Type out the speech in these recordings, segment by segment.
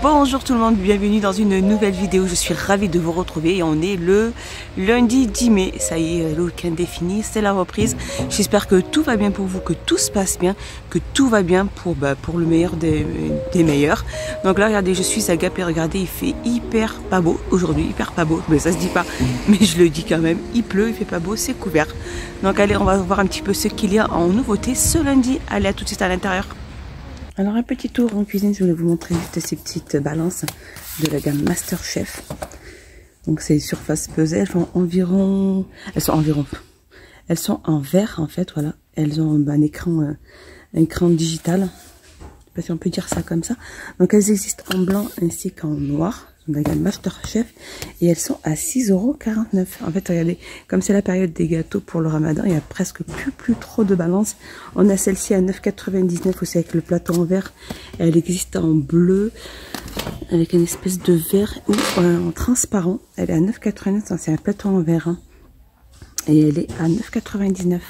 Bonjour tout le monde, bienvenue dans une nouvelle vidéo. Je suis ravie de vous retrouver et on est le lundi 10 mai. Ça y est, le week-end est fini, c'est la reprise. J'espère que tout va bien pour vous, que tout se passe bien, que tout va bien pour le meilleur des meilleurs. Donc là, regardez, je suis à Gap et regardez, il fait hyper pas beau aujourd'hui, hyper pas beau. Mais ça se dit pas, mais je le dis quand même. Il pleut, il fait pas beau, c'est couvert. Donc allez, on va voir un petit peu ce qu'il y a en nouveauté ce lundi. Allez, à tout de suite à l'intérieur. Alors un petit tour en cuisine, je voulais vous montrer juste ces petites balances de la gamme Master Chef. Donc c'est surface pesée, elles sont en verre en fait, voilà. Elles ont un écran digital, je sais pas si on peut dire ça comme ça. Donc elles existent en blanc ainsi qu'en noir, de la gamme Master Chef, et elles sont à 6,49 €. En fait, regardez, comme c'est la période des gâteaux pour le ramadan, il y a presque plus trop de balance. On a celle-ci à 9,99 € aussi avec le plateau en verre. Elle existe en bleu avec une espèce de verre ou en transparent. Elle est à 9,99 €, c'est un plateau en verre, hein. Et elle est à 9,99 €.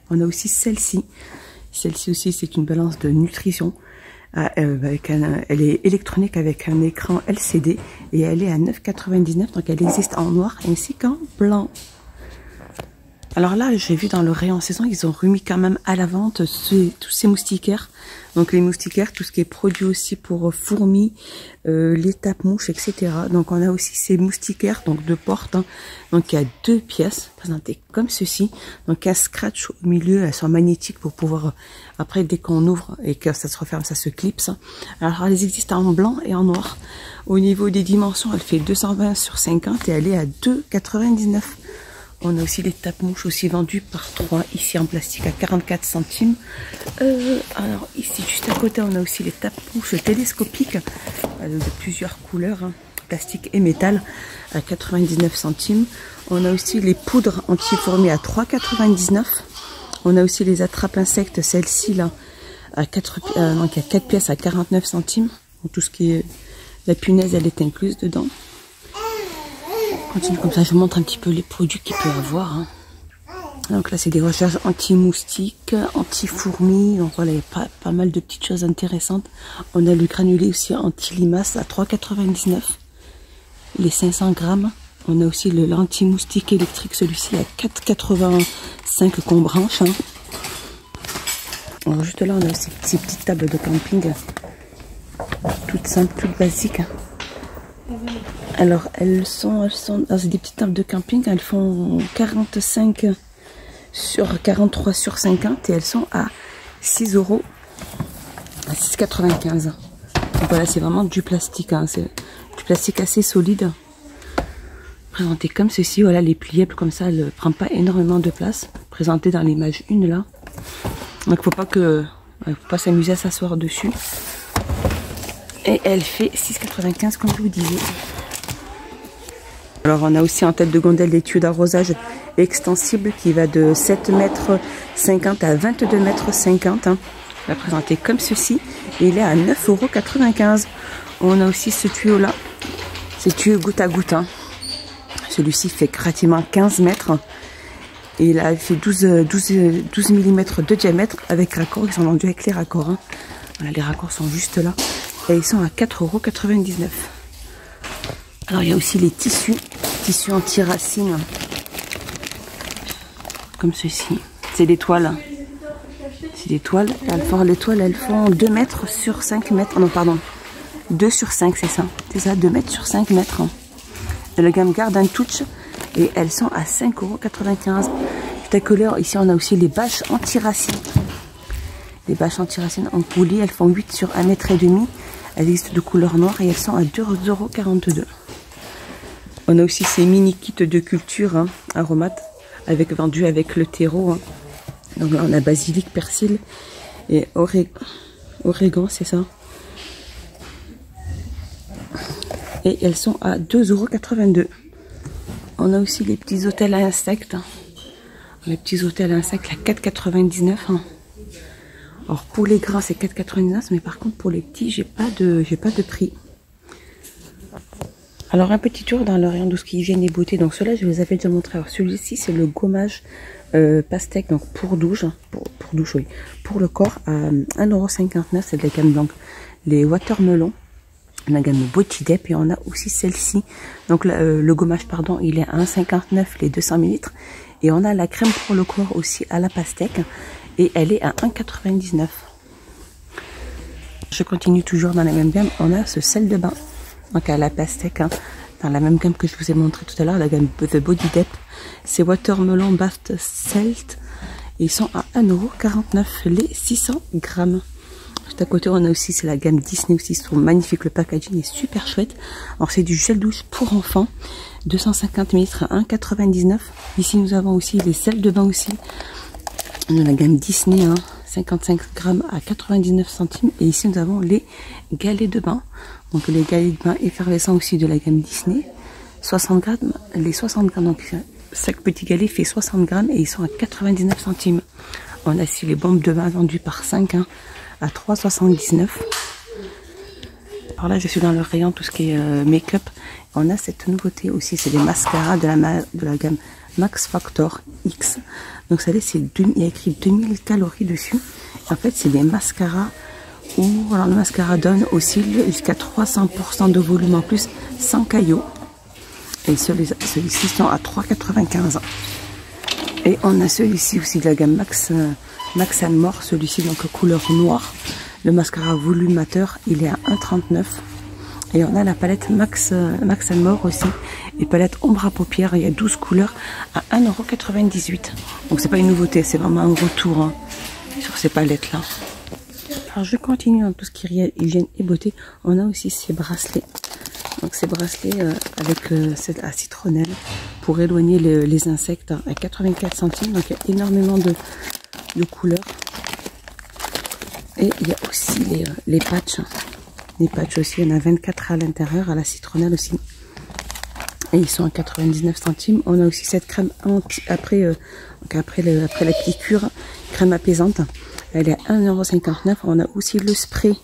On a aussi celle-ci. Celle-ci aussi, c'est une balance de nutrition. Elle est électronique avec un écran LCD et elle est à 9,99 €, donc elle existe en noir ainsi qu'en blanc. Alors là, j'ai vu dans le rayon saison, ils ont remis quand même à la vente tous ces moustiquaires. Donc les moustiquaires, tout ce qui est produit aussi pour fourmis, les tape-mouches, etc. Donc on a aussi ces moustiquaires, donc de porte, hein. Donc il y a 2 pièces présentées comme ceci. Donc un scratch au milieu, elles sont magnétiques pour pouvoir, après dès qu'on ouvre et que ça se referme, ça se clipse. Alors elles existent en blanc et en noir. Au niveau des dimensions, elle fait 220 sur 50 et elle est à 2,99 €. On a aussi les tape-mouches aussi vendus par 3 ici en plastique à 44 centimes. Alors ici juste à côté on a aussi les tape-mouches télescopiques de plusieurs couleurs, hein, plastique et métal à 99 centimes. On a aussi les poudres anti-fourmis à 3,99 €. On a aussi les attrape-insectes, celle-ci là à 4 pièces à 49 centimes. Donc, tout ce qui est la punaise, elle est incluse dedans. Continue comme ça, je vous montre un petit peu les produits qu'il peut avoir, hein. Donc là c'est des recherches anti-moustiques, anti-fourmis, donc voilà, il y a pas mal de petites choses intéressantes. On a le granulé aussi anti-limaces à 3,99 €, les 500 grammes. On a aussi le l'anti-moustique électrique, celui-ci à 4,85 € qu'on branche, hein. Alors juste là on a aussi ces petites tables de camping, toutes simples, toutes basiques. Alors c'est des petites tables de camping, elles font 43 sur 50 et elles sont à 6,95 €. Donc voilà, c'est vraiment du plastique, hein, c'est du plastique assez solide. Présenté comme ceci, voilà, les pliables comme ça, elle ne prend pas énormément de place. Présenté dans l'image 1 là. Donc faut pas s'amuser à s'asseoir dessus. Et elle fait 6,95 € comme je vous disais. Alors on a aussi en tête de gondole des tuyaux d'arrosage extensibles qui va de 7,50 m à 22,50 m, hein. On va présenter comme ceci et il est à 9,95 €. On a aussi ce tuyau là, ce tuyau goutte à goutte, hein. Celui-ci fait pratiquement 15 mètres et il a fait 12 mm de diamètre avec raccord. Ils sont vendus avec les raccords, hein. Voilà, les raccords sont juste là et ils sont à 4,99 €. Alors il y a aussi les tissus anti-racines, comme ceci. C'est des toiles. C'est des toiles. Les toiles, elles font 2 mètres sur 5 mètres. Non, pardon. 2 sur 5, c'est ça. C'est ça, 2 mètres sur 5 mètres. De la gamme Garden Touch. Et elles sont à 5,95 €. Juste à côté, ici, on a aussi les bâches anti-racines. Les bâches anti-racines en poulie, elles font 8 sur 1,5 m. Elles existent de couleur noire et elles sont à 2,42 €. On a aussi ces mini kits de culture, hein, aromates, vendus avec le terreau, hein. Donc là on a basilic, persil et origan, c'est ça. Et elles sont à 2,82 €. On a aussi les petits hôtels à insectes, hein. Les petits hôtels à insectes à 4,99 €, hein. Alors pour les grands c'est 4,99 €, mais par contre pour les petits j'ai pas de prix. Alors un petit tour dans le rayon de ce qui hygiène et beauté. Donc ceux-là je vous avais déjà montré. Alors celui-ci c'est le gommage pastèque, donc pour douche, pour le corps à 1,59 €. C'est de la gamme, donc les watermelons. la gamme Body Dep, et on a aussi celle-ci. Donc le gommage, pardon, il est à 1,59 les 200 ml. Et on a la crème pour le corps aussi à la pastèque, et elle est à 1,99. Je continue toujours dans la même gamme. On a ce sel de bain, donc à la pastèque, hein, dans la même gamme que je vous ai montré tout à l'heure, la gamme The Body Dep. C'est Watermelon Bath Salt. Ils sont à 1,49 € les 600 grammes. Juste à côté, on a aussi, c'est la gamme Disney aussi. Ils sont magnifiques. Le packaging est super chouette. Alors, c'est du gel douche pour enfants. 250 ml à 1,99 €. Ici, nous avons aussi les sels de bain aussi. On a la gamme Disney, hein, 55 grammes à 99 centimes. Et ici, nous avons les galets de bain. Donc, les galets de bain effervescents aussi de la gamme Disney. 60 grammes. Les 60 grammes, donc, chaque petit galet fait 60 grammes et ils sont à 99 centimes. On a aussi les bombes de bain vendues par 5, hein, à 3,79 €. Alors là, je suis dans le rayon tout ce qui est make-up. On a cette nouveauté aussi, c'est des mascaras de la gamme Max Factor X. Donc ça, il y a écrit 2000 calories dessus. En fait, c'est des mascaras où alors, le mascara donne aussi jusqu'à 300% de volume en plus, sans caillots. Et celui-ci sont à 3,95 €. Et on a celui-ci aussi de la gamme Max More, celui-ci donc couleur noire. Le mascara volumateur, il est à 1,39 €. Et on a la palette Max More aussi. Et palette ombre à paupières, il y a 12 couleurs à 1,98 €. Donc c'est pas une nouveauté, c'est vraiment un retour, hein, sur ces palettes là. Alors je continue dans tout ce qui est hygiène et beauté. On a aussi ces bracelets. Donc ces bracelets avec à citronnelle pour éloigner les insectes à 84 centimes. Donc il y a énormément de couleurs. Et il y a aussi les patchs. Les patchs aussi, il y en a 24 à l'intérieur, à la citronnelle aussi. Et ils sont à 99 centimes. On a aussi cette crème après la piqûre, crème apaisante. Elle est à 1,59 €. On a aussi le spray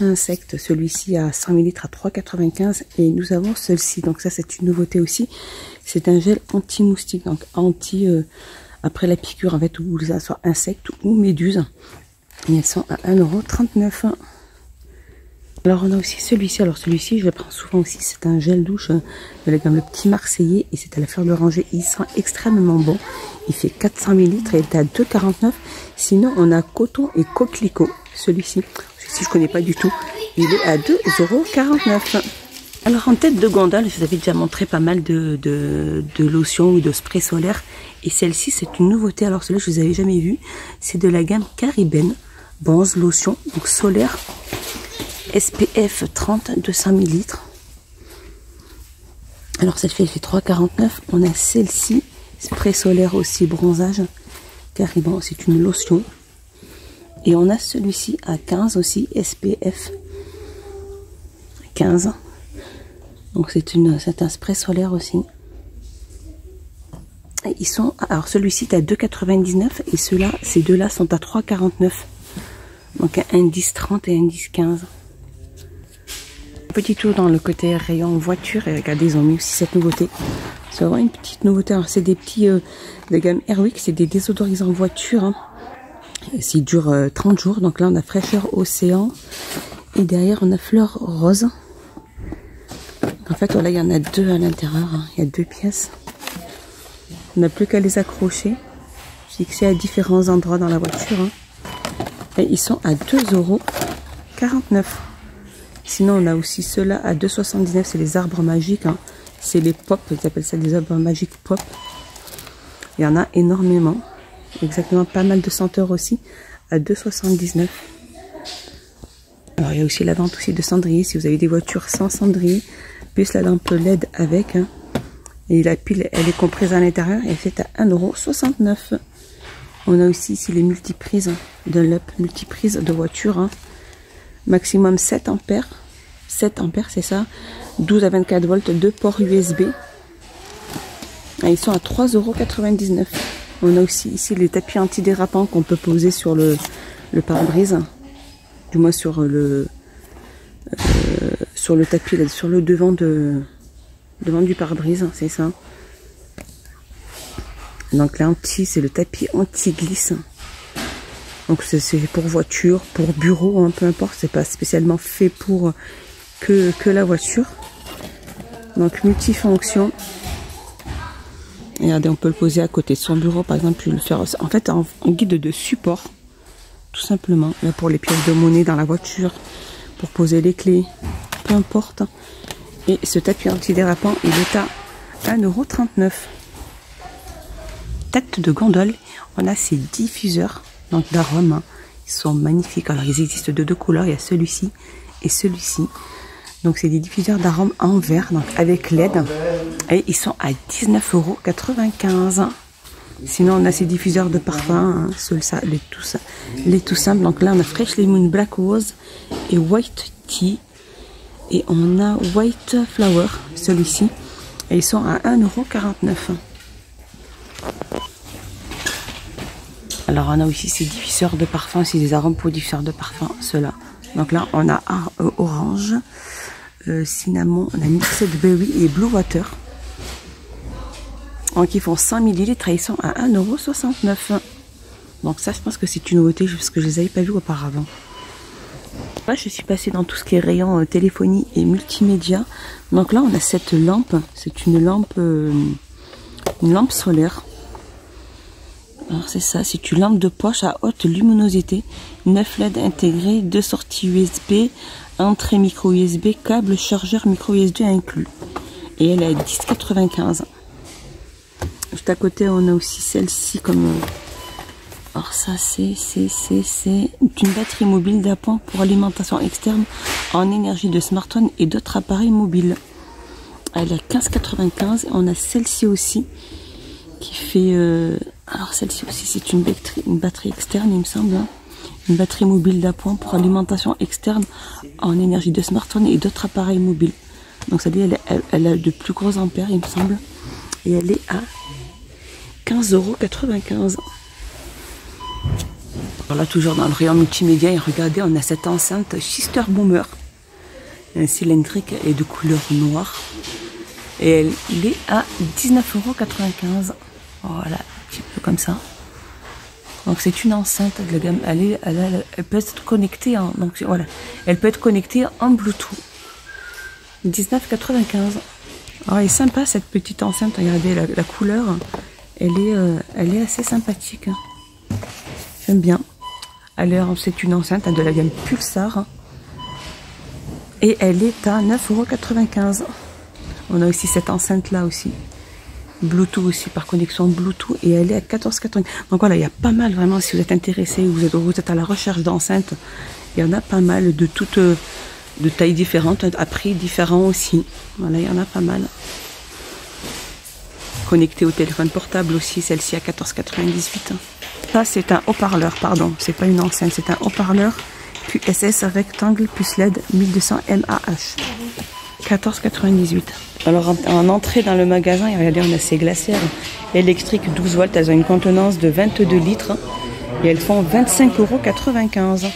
insecte, celui-ci à 100 ml à 3,95 €. Et nous avons celle-ci, donc ça c'est une nouveauté aussi. C'est un gel anti-moustique, donc après la piqûre, en fait, ou ça soit insectes ou méduses. Et elles sont à 1,39 €. Alors on a aussi celui-ci, alors celui-ci je le prends souvent aussi, c'est un gel douche de la gamme Le Petit Marseillais et c'est à la fleur d'oranger. Il sent extrêmement bon, il fait 400 ml et il est à 2,49 €. Sinon on a coton et coquelicot, celui-ci je connais pas du tout, il est à 2,49 €. Alors en tête de gondole, je vous avais déjà montré pas mal de lotions ou de sprays solaires. Et celle-ci c'est une nouveauté, alors celle-là je vous avais jamais vu, c'est de la gamme Caribène, bronze lotion, donc solaire. SPF 30, 200 ml. Alors celle-ci elle fait 3,49 €. On a celle-ci, spray solaire aussi, bronzage. Carrément, c'est une lotion. Et on a celui-ci à 15 aussi, SPF 15. Donc c'est un spray solaire aussi. Et ils sont, alors celui-ci est à 2,99 € et ceux-là, ces deux-là sont à 3,49 €. Donc un indice 30 et un indice 15. Petit tour dans le côté rayon voiture et regardez, ils ont mis aussi cette nouveauté. C'est vraiment une petite nouveauté. Alors c'est des petits de gamme Airwick, c'est des désodorisants voiture. Hein. Ils durent 30 jours. Donc là on a fraîcheur océan et derrière on a fleur rose. En fait voilà, il y en a deux à l'intérieur. Hein. Il y a deux pièces. On n'a plus qu'à les accrocher, fixer à différents endroits dans la voiture. Hein. Et ils sont à 2,49 €. Sinon, on a aussi ceux-là à 2,79 €. C'est les arbres magiques. Hein. C'est les pop. Ils appellent ça des arbres magiques pop. Il y en a énormément. Exactement, pas mal de senteurs aussi. À 2,79 €. Alors, il y a aussi la vente aussi de cendrier. Si vous avez des voitures sans cendrier, plus la lampe LED avec. Hein. Et la pile, elle est comprise à l'intérieur. Elle fait à 1,69 €. On a aussi ici les multiprises de l'UP. Multiprises de voiture. Hein. Maximum 7 ampères. 7 ampères, c'est ça. 12 à 24 volts, 2 ports USB. Et ils sont à 3,99 €. On a aussi ici les tapis antidérapants qu'on peut poser sur le pare-brise. Du moins sur le tapis, là, sur le devant du pare-brise, c'est ça. Donc là, c'est le tapis anti-glisse. Donc c'est pour voiture, pour bureau, hein, peu importe. C'est pas spécialement fait pour que la voiture. Donc multifonction. Regardez, on peut le poser à côté de son bureau, par exemple, puis le faire en fait en guide de support, tout simplement. Là pour les pièces de monnaie dans la voiture, pour poser les clés, peu importe. Et ce tapis antidérapant, il est à 1,39 €. Tête de gondole, on a ces diffuseurs donc d'arômes, hein. Ils sont magnifiques. Alors ils existent de deux couleurs, il y a celui-ci et celui-ci. Donc c'est des diffuseurs d'arômes en verre, donc avec LED. Et ils sont à 19,95 €. Sinon on a ces diffuseurs de parfum, hein, les tout simples. Donc là on a Fresh Lemon Black Rose et White Tea. Et on a White Flower, celui-ci. Et ils sont à 1,49 €. Alors on a aussi ces diffuseurs de parfum, c'est des arômes pour diffuseurs de parfum, ceux-là. Donc là on a orange, cinnamon, on a mixed berry et blue water. Donc ils font 100 ml et ils sont à 1,69 €. Donc ça je pense que c'est une nouveauté parce que je les avais pas vus auparavant. Là je suis passée dans tout ce qui est rayon téléphonie et multimédia. Donc là on a cette lampe, c'est une lampe solaire. Alors c'est ça, c'est une lampe de poche à haute luminosité, 9 LED intégrés, 2 sorties USB, entrée micro USB, câble chargeur micro USB inclus. Et elle est à 10,95 €. Juste à côté on a aussi celle-ci comme... Alors ça c'est une batterie mobile d'appoint pour alimentation externe en énergie de smartphone et d'autres appareils mobiles. Elle est à 15,95 €. On a celle-ci aussi qui fait... alors celle-ci aussi c'est une batterie externe il me semble. Hein. Une batterie mobile d'appoint pour alimentation externe en énergie de smartphone et d'autres appareils mobiles. Donc ça dit elle a de plus gros ampères il me semble. Et elle est à 15,95 €. Alors là toujours dans le rayon multimédia et regardez on a cette enceinte Sister Boomer. Cylindrique et de couleur noire. Et elle est à 19,95 €. Voilà, un petit peu comme ça. Donc c'est une enceinte de la gamme. Elle peut être connectée en, donc voilà, elle peut être connectée en Bluetooth. 19,95 €. Alors elle est sympa cette petite enceinte. Regardez la couleur. Elle est assez sympathique. J'aime bien. Alors c'est une enceinte de la gamme Pulsar. Et elle est à 9,95 €. On a aussi cette enceinte là aussi. Bluetooth aussi, par connexion Bluetooth, et elle est à 14,95 €. Donc voilà, il y a pas mal vraiment, si vous êtes intéressé, vous êtes à la recherche d'enceintes, il y en a pas mal de toutes, de tailles différentes, à prix différents aussi. Voilà, il y en a pas mal. Connecté au téléphone portable aussi, celle-ci à 14,98 €. Ça c'est un haut-parleur, pardon, c'est pas une enceinte, c'est un haut-parleur QSS rectangle plus LED 1200 mAh. 14,98 €. Alors en entrée dans le magasin, regardez, on a ces glacières électriques 12 volts, elles ont une contenance de 22 litres et elles font 25,95 €. Elles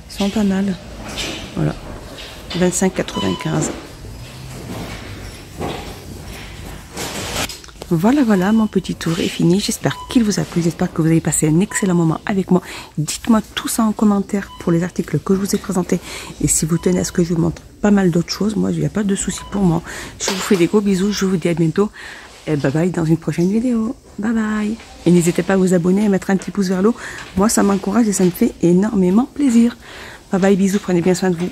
sont pas mal. Voilà, 25,95 €. Voilà, mon petit tour est fini. J'espère qu'il vous a plu. J'espère que vous avez passé un excellent moment avec moi. Dites-moi tout ça en commentaire pour les articles que je vous ai présentés. Et si vous tenez à ce que je vous montre pas mal d'autres choses, moi, il n'y a pas de souci pour moi. Je vous fais des gros bisous. Je vous dis à bientôt. Et bye bye dans une prochaine vidéo. Bye bye. Et n'hésitez pas à vous abonner et à mettre un petit pouce vers le haut. Moi, ça m'encourage et ça me fait énormément plaisir. Bye bye, bisous. Prenez bien soin de vous.